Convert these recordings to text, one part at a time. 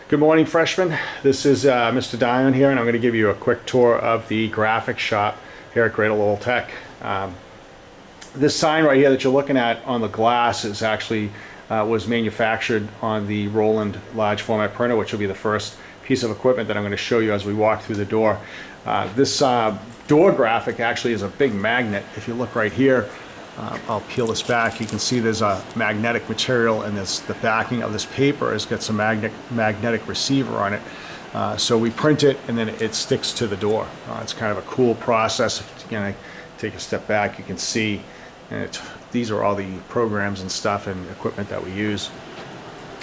Good morning, freshmen. This is Mr. Dion here, and I'm going to give you a quick tour of the graphics shop here at Greater Lowell Tech. This sign right here that you're looking at on the glass is actually was manufactured on the Roland large format printer, which will be the first piece of equipment that I'm going to show you as we walk through the door. This door graphic actually is a big magnet. If you look right here, I'll peel this back. You can see there's a magnetic material, and the backing of this paper has got some magnetic receiver on it. So we print it, and then it sticks to the door. It's kind of a cool process. Again, I take a step back, you can see, and these are all the programs and stuff and equipment that we use.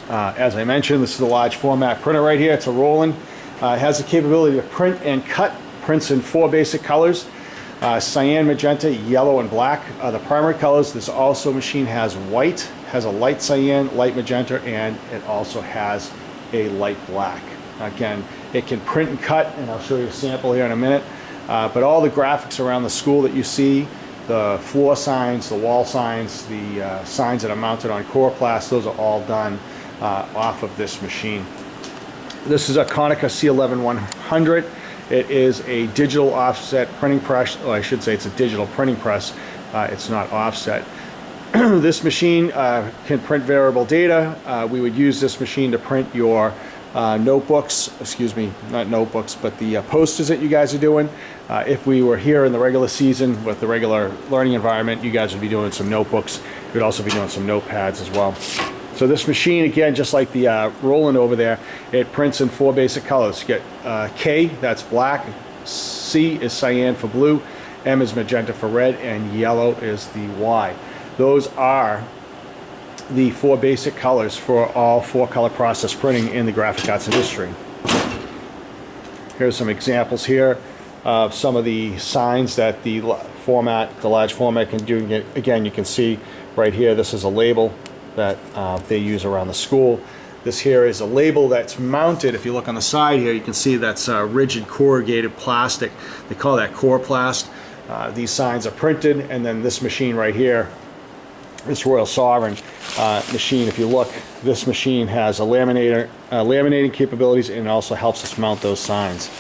As I mentioned, this is a large format printer right here. It's a Roland. It has the capability to print and cut. Prints in 4 basic colors. Cyan, magenta, yellow, and black are the primary colors. This also machine has white, has a light cyan, light magenta, and it also has a light black. Again, it can print and cut, and I'll show you a sample here in a minute. But all the graphics around the school that you see, the floor signs, the wall signs, the signs that are mounted on Coroplast, those are all done off of this machine. This is a Konica C11100. It is a digital offset printing press. Well, I should say it's a digital printing press. It's not offset. This machine can print variable data. We would use this machine to print your notebooks, excuse me, not notebooks, but the posters that you guys are doing. If we were here in the regular season with the regular learning environment, you guys would be doing some notebooks. You'd also be doing some notepads as well. So this machine, again, just like the Roland over there, it prints in 4 basic colors. You get K, that's black, C is cyan for blue, M is magenta for red, and yellow is the Y. Those are the 4 basic colors for all 4-color process printing in the graphic arts industry. Here's some examples here of some of the signs that the large format can do. Again, you can see right here, this is a label that they use around the school. This here is a label that's mounted. If you look on the side here, you can see that's rigid corrugated plastic. They call that Coroplast. These signs are printed, and then this machine right here, this Royal Sovereign machine, if you look, this machine has a laminating capabilities, and it also helps us mount those signs.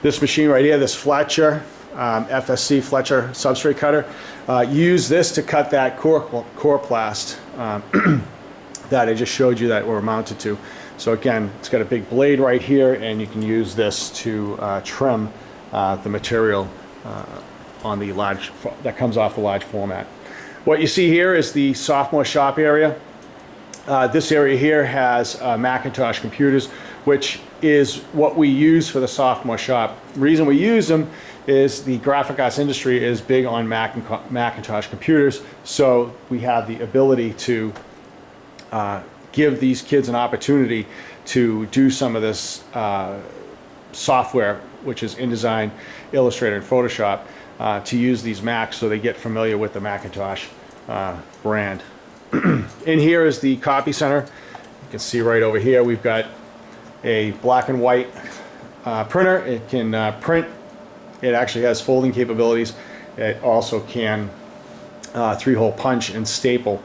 This machine right here, this Fletcher, FSC Fletcher substrate cutter, use this to cut that Coroplast that I just showed you that we're mounted to. So again, it's got a big blade right here, and you can use this to trim the material on the large that comes off the large format. What you see here is the sophomore shop area. This area here has Macintosh computers, which is what we use for the sophomore shop. The reason we use them is the graphic arts industry is big on Macintosh computers, so we have the ability to give these kids an opportunity to do some of this software, which is InDesign, Illustrator, and Photoshop, to use these Macs so they get familiar with the Macintosh brand. In here is the copy center. You can see right over here we've got a black and white printer. It can print. It actually has folding capabilities. It also can 3-hole punch and staple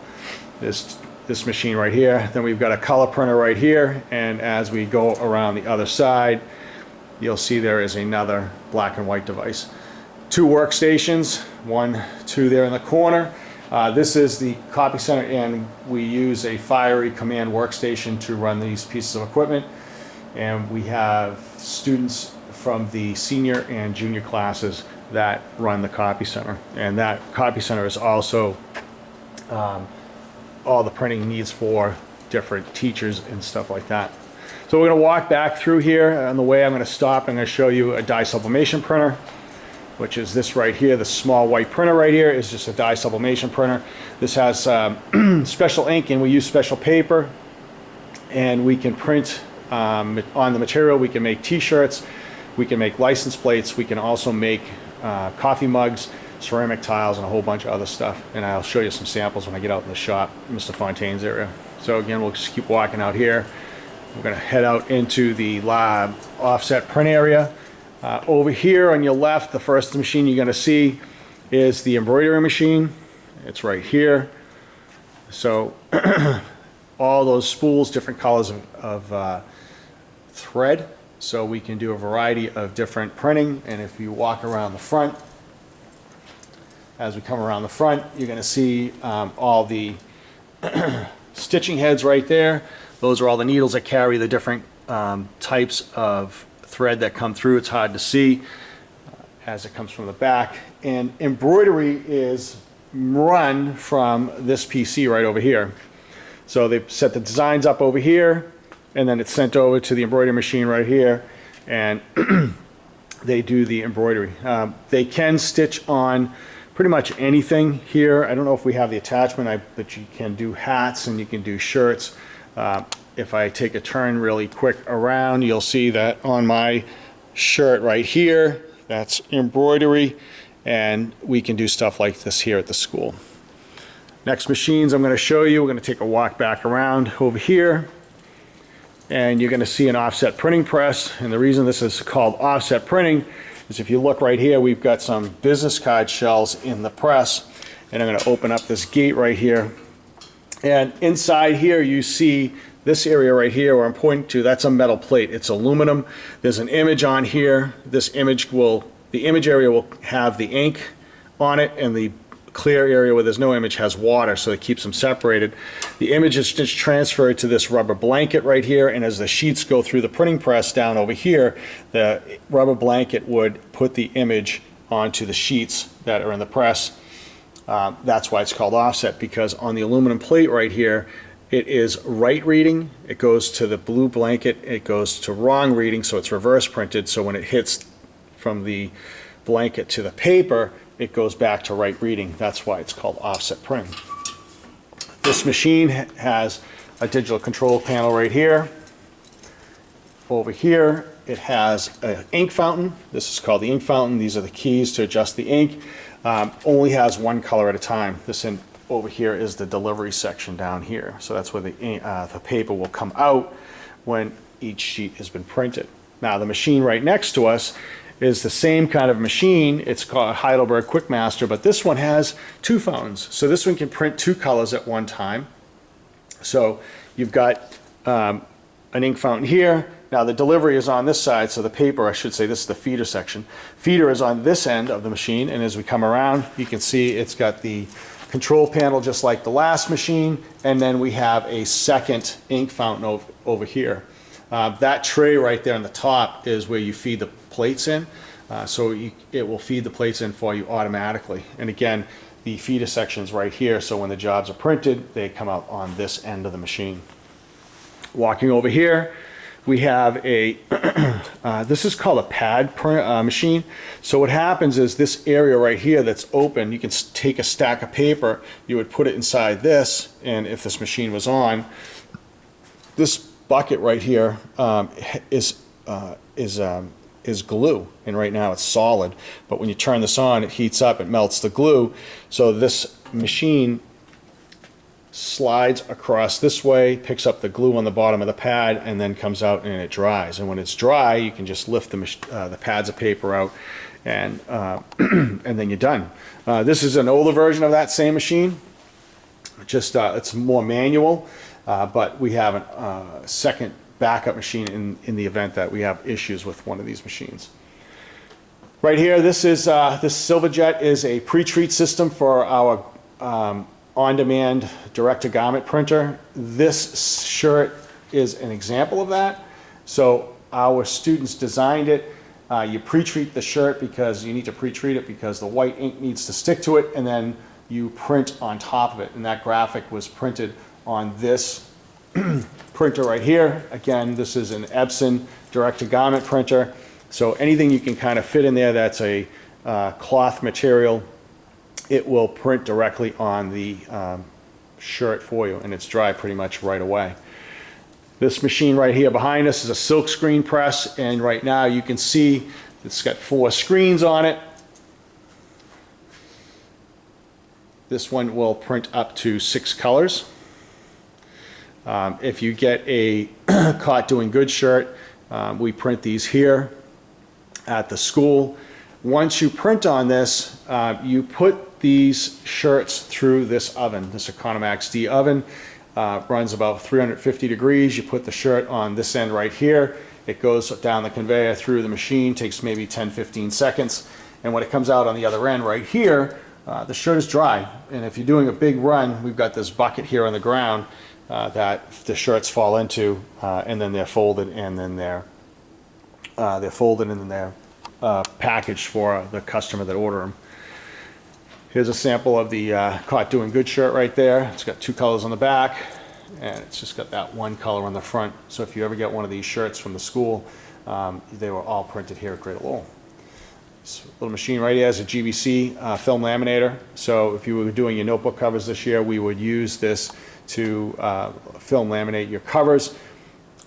this machine right here. Then we've got a color printer right here, and as we go around the other side, you'll see there is another black and white device. 2 workstations, 1, 2 there in the corner. This is the copy center, and we use a Fiery Command workstation to run these pieces of equipment. And we have students from the senior and junior classes that run the copy center. And that copy center is also all the printing needs for different teachers and stuff like that. So we're going to walk back through here. On the way, I'm going to stop. I'm going to show you a dye sublimation printer, which is this right here. The small white printer right here is just a dye sublimation printer. This has special ink, and we use special paper, and we can print on the material. We can make t-shirts, we can make license plates, we can also make coffee mugs, ceramic tiles, and a whole bunch of other stuff. And I'll show you some samples when I get out in the shop, Mr. Fontaine's area. So again, we'll just keep walking out here. We're going to head out into the lab offset print area. Over here on your left, the first machine you're going to see is the embroidery machine. It's right here. So all those spools, different colors of thread, so we can do a variety of different printing. And if you walk around the front, as we come around the front, you're going to see all the stitching heads right there. Those are all the needles that carry the different types of thread that come through. It's hard to see as it comes from the back. And embroidery is run from this PC right over here. So they set the designs up over here, and then it's sent over to the embroidery machine right here, and they do the embroidery. They can stitch on pretty much anything here. I don't know if we have the attachment, but you can do hats and you can do shirts. If I take a turn really quick around, you'll see that on my shirt right here, that's embroidery, and we can do stuff like this here at the school. Next machines I'm going to show you, we're going to take a walk back around over here, and you're going to see an offset printing press. And the reason this is called offset printing is if you look right here, we've got some business card shells in the press, and I'm going to open up this gate right here, and inside here you see this area right here where I'm pointing to, that's a metal plate. It's aluminum. There's an image on here. This image will, the image area will have the ink on it, and the clear area where there's no image has water, so it keeps them separated. The image is just transferred to this rubber blanket right here, and as the sheets go through the printing press down over here, the rubber blanket would put the image onto the sheets that are in the press. That's why it's called offset, because on the aluminum plate right here, it is right reading, it goes to the blue blanket, it goes to wrong reading, so it's reverse printed, so when it hits from the blanket to the paper, it goes back to right reading. That's why it's called offset printing. This machine has a digital control panel right here. Over here, it has an ink fountain. This is called the ink fountain. These are the keys to adjust the ink. Only has one color at a time. This over here is the delivery section down here. So that's where the paper will come out when each sheet has been printed. Now the machine right next to us is the same kind of machine. It's called Heidelberg Quickmaster, but this one has two fountains. So this one can print two colors at one time. So you've got an ink fountain here. Now the delivery is on this side, so the paper, I should say, this is the feeder section. Feeder is on this end of the machine, and as we come around, you can see it's got the control panel just like the last machine, and then we have a second ink fountain over here. That tray right there on the top is where you feed the plates in, so it will feed the plates in for you automatically. And again, the feeder section's right here, so when the jobs are printed, they come out on this end of the machine. Walking over here, we have a, this is called a pad print, machine. So what happens is this area right here that's open, you can take a stack of paper, you would put it inside this, and if this machine was on, this bucket right here is glue, and right now it's solid, but when you turn this on, it heats up, it melts the glue. So this machine slides across this way, picks up the glue on the bottom of the pad, and then comes out and it dries. And when it's dry, you can just lift the pads of paper out, and and then you're done. This is an older version of that same machine. Just it's more manual, but we have a second backup machine in the event that we have issues with one of these machines. Right here, this Silverjet is a pre-treat system for our on-demand direct-to-garment printer. This shirt is an example of that. So our students designed it. You pre-treat the shirt because you need to pre-treat it because the white ink needs to stick to it, and then you print on top of it. And that graphic was printed on this printer right here. Again, this is an Epson direct-to-garment printer. So anything you can kind of fit in there that's a cloth material, it will print directly on the shirt for you, and it's dry pretty much right away. This machine right here behind us is a silk screen press, and right now you can see it's got 4 screens on it. This one will print up to 6 colors. If you get a Caught Doing Good shirt, we print these here at the school. Once you print on this, you put these shirts through this oven, this Economax D oven. runs about 350 degrees. You put the shirt on this end right here. It goes down the conveyor through the machine, takes maybe 10-15 seconds. And when it comes out on the other end right here, the shirt is dry. And if you're doing a big run, we've got this bucket here on the ground that the shirts fall into, and then they're folded, and then they're packaged for the customer that order them. Here's a sample of the Caught Doing Good shirt right there. It's got 2 colors on the back, and it's just got that 1 color on the front. So if you ever get one of these shirts from the school, they were all printed here at Great Lowell. This little machine right here is a GBC film laminator. So if you were doing your notebook covers this year, we would use this to film laminate your covers,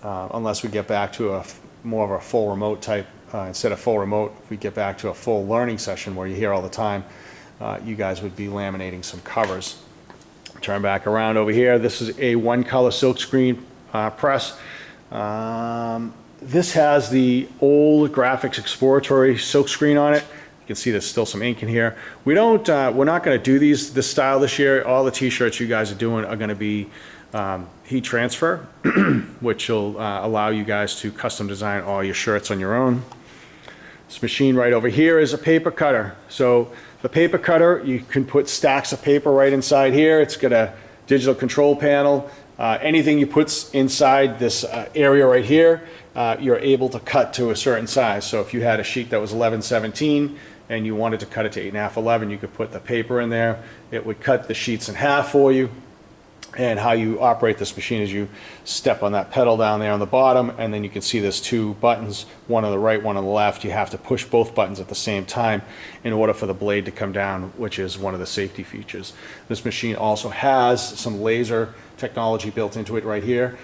unless we get back to more of a full remote type. Instead of full remote, if we get back to a full learning session where you're here all the time, you guys would be laminating some covers. Turn back around over here. This is a 1-color silkscreen press. This has the old Graphics Exploratory silkscreen on it. You can see there's still some ink in here. We're not going to do this style this year. All the t-shirts you guys are doing are going to be heat transfer, which will allow you guys to custom design all your shirts on your own. This machine right over here is a paper cutter. So the paper cutter, you can put stacks of paper right inside here. It's got a digital control panel. Anything you put inside this area right here, you're able to cut to a certain size. So if you had a sheet that was 11/17 and you wanted to cut it to 8.5/11, you could put the paper in there. It would cut the sheets in half for you. And how you operate this machine is you step on that pedal down there on the bottom, and then you can see there's 2 buttons, one on the right, one on the left. You have to push both buttons at the same time in order for the blade to come down, which is one of the safety features. This machine also has some laser technology built into it right here.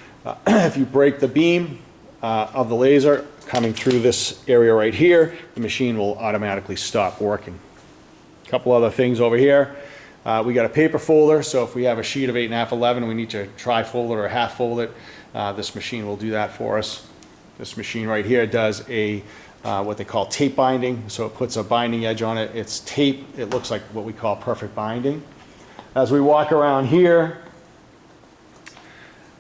If you break the beam of the laser coming through this area right here, the machine will automatically stop working. A couple other things over here. We got a paper folder, so if we have a sheet of 8.5/11, we need to tri-fold it or half-fold it. This machine will do that for us. This machine right here does a what they call tape binding, so it puts a binding edge on it. It's tape. It looks like what we call perfect binding. As we walk around here,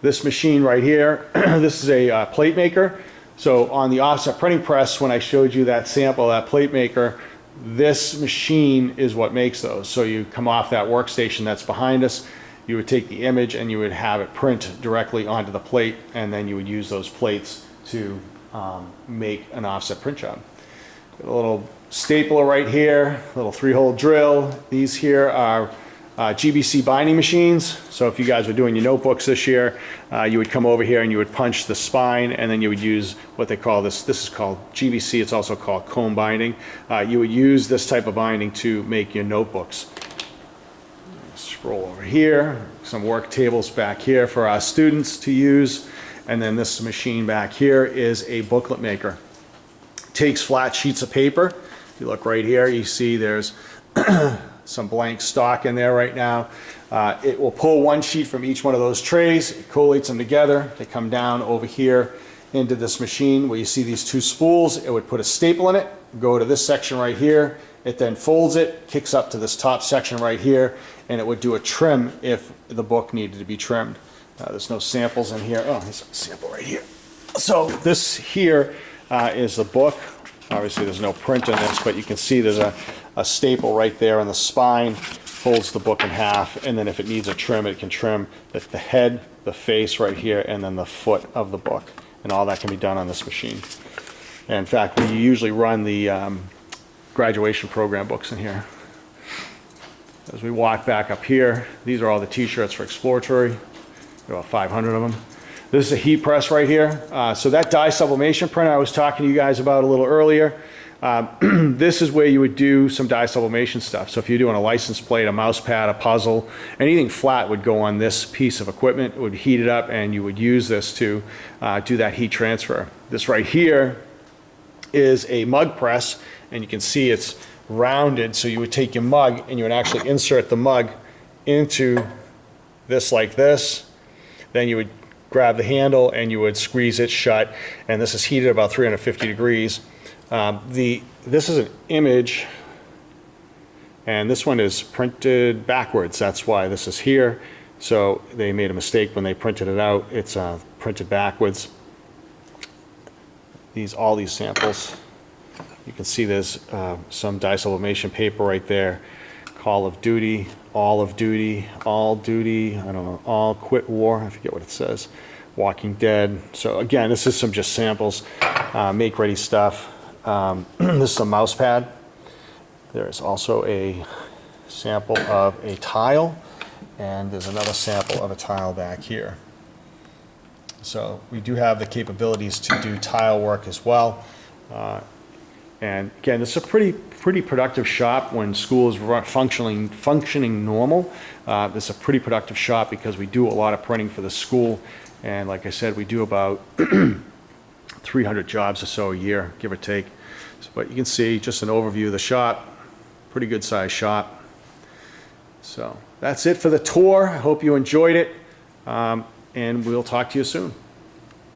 this machine right here, this is a plate maker. So on the offset printing press, when I showed you that sample, that plate maker, this machine is what makes those. So you come off that workstation that's behind us, you would take the image and you would have it print directly onto the plate, and then you would use those plates to make an offset print job. Got a little stapler right here, a little 3-hole drill. These here are GBC binding machines. So if you guys were doing your notebooks this year, you would come over here and you would punch the spine, and then you would use what they call this is called GBC, it's also called comb binding. You would use this type of binding to make your notebooks. Scroll over here, some work tables back here for our students to use, and then this machine back here is a booklet maker. Takes flat sheets of paper. If you look right here, you see there's some blank stock in there right now. It will pull 1 sheet from each one of those trays, it collates them together, they come down over here into this machine where you see these 2 spools. It would put a staple in it, go to this section right here, it then folds it, kicks up to this top section right here, and it would do a trim if the book needed to be trimmed. There's no samples in here. Oh, there's a sample right here. So this here is the book. Obviously there's no print in this, but you can see there's a staple right there on the spine, folds the book in half, and then if it needs a trim, it can trim the head, the face right here, and then the foot of the book. And all that can be done on this machine. And in fact, we usually run the graduation program books in here. As we walk back up here, these are all the t-shirts for Exploratory, about 500 of them. This is a heat press right here. So that dye sublimation printer I was talking to you guys about a little earlier, this is where you would do some dye sublimation stuff. So if you're doing a license plate, a mouse pad, a puzzle, anything flat would go on this piece of equipment. It would heat it up, and you would use this to do that heat transfer. This right here is a mug press, and you can see it's rounded. So you would take your mug and you would actually insert the mug into this like this. Then you would grab the handle and you would squeeze it shut, and this is heated about 350 degrees. This is an image, and this one is printed backwards. That's why this is here. So they made a mistake when they printed it out. It's printed backwards. All these samples, you can see there's some disublimation paper right there. Call of Duty, All of Duty, All Duty, I don't know, All Quit War, I forget what it says. Walking Dead. So again, this is some just samples, make ready stuff. This is a mouse pad. There's also a sample of a tile, and there's another sample of a tile back here. So we do have the capabilities to do tile work as well. And again, this is a pretty productive shop when school is functioning normal. This is a pretty productive shop because we do a lot of printing for the school. And like I said, we do about 300 jobs or so a year, give or take. But you can see just an overview of the shop, pretty good sized shop. So that's it for the tour. I hope you enjoyed it. And we'll talk to you soon.